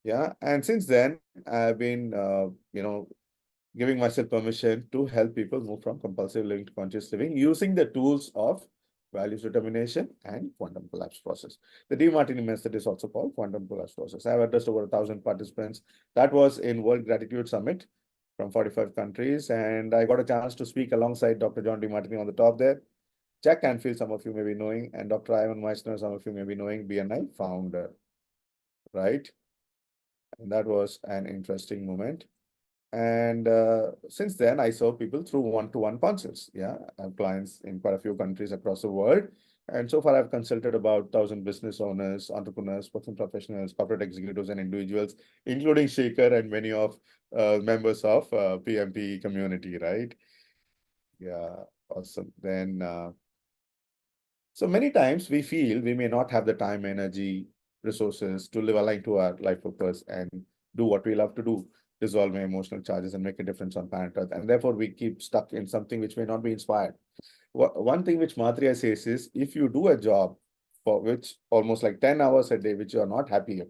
Yeah. And since then, I've been, giving myself permission to help people move from compulsive living to conscious living using the tools of values determination and quantum collapse process. The Demartini method is also called quantum collapse process. I have addressed over 1,000 participants. That was in World Gratitude Summit from 45 countries. And I got a chance to speak alongside Dr. John Demartini on the top there. Jack Canfield, some of you may be knowing, and Dr. Ivan Meissner, some of you may be knowing, BNI founder, right? And that was an interesting moment. And since then, I serve people through one-to-one consults. Yeah, I have clients in quite a few countries across the world. And so far, I've consulted about 1,000 business owners, entrepreneurs, working professionals, corporate executives, and individuals, including Shaker and many of members of PMP community, right? Yeah, awesome. Then, so many times we feel we may not have the time, energy, resources to live aligned to our life purpose and do what we love to do, dissolve my emotional charges and make a difference on planet Earth. And therefore, we keep stuck in something which may not be inspired. One thing which Madhurya says is, if you do a job for which almost like 10 hours a day, which you are not happy,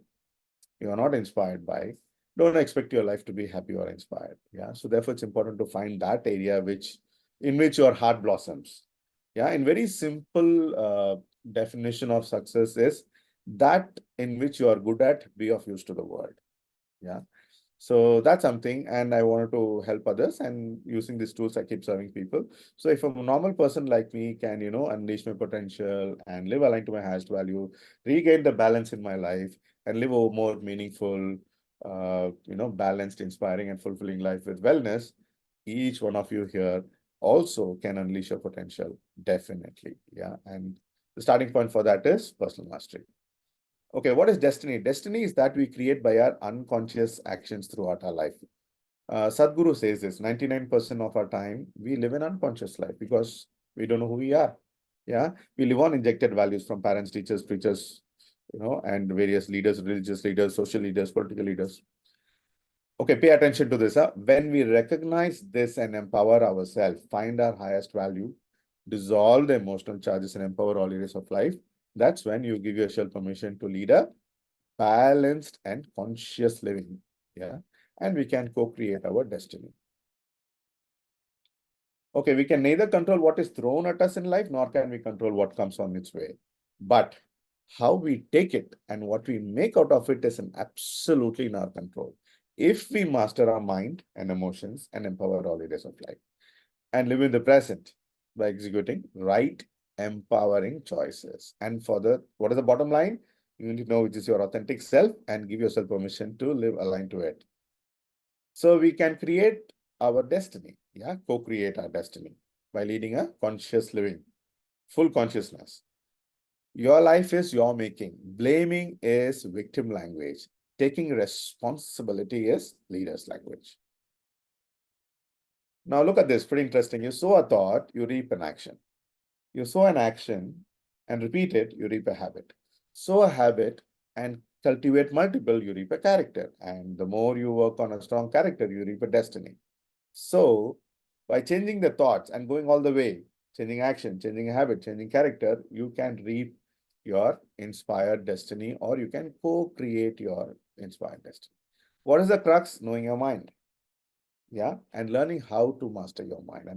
you are not inspired by, don't expect your life to be happy or inspired. Yeah. So therefore, it's important to find that area in which your heart blossoms. Yeah. In very simple definition of success is that in which you are good at, be of use to the world. Yeah. So that's something, and I wanted to help others, and using these tools, I keep serving people. So if a normal person like me can, unleash my potential and live aligned to my highest value, regain the balance in my life, and live a more meaningful, balanced, inspiring, and fulfilling life with wellness, each one of you here also can unleash your potential, definitely. Yeah. And the starting point for that is personal mastery. Okay, what is destiny? Destiny is that we create by our unconscious actions throughout our life. Sadhguru says this, 99% of our time, we live an unconscious life because we don't know who we are. Yeah, we live on injected values from parents, teachers, preachers, and various leaders, religious leaders, social leaders, political leaders. Okay, pay attention to this. When we recognize this and empower ourselves, find our highest value, dissolve the emotional charges and empower all areas of life, that's when you give yourself permission to lead a balanced and conscious living. Yeah. And we can co-create our destiny. Okay, we can neither control what is thrown at us in life, nor can we control what comes on its way. But how we take it and what we make out of it is absolutely in our control. If we master our mind and emotions and empower all areas of life and live in the present by executing right, empowering choices. And what is the bottom line? You need to know which is your authentic self and give yourself permission to live aligned to it. So we can create our destiny, yeah, co-create our destiny by leading a conscious living, full consciousness. Your life is your making. Blaming is victim language. Taking responsibility is leader's language. Now look at this, pretty interesting. You sow a thought, you reap an action. You sow an action and repeat it, you reap a habit. Sow a habit and cultivate multiple, you reap a character. And the more you work on a strong character, you reap a destiny. So by changing the thoughts and going all the way, changing action, changing habit, changing character, you can reap your inspired destiny, or you can co-create your inspired destiny. What is the crux? Knowing your mind. Yeah. And learning how to master your mind.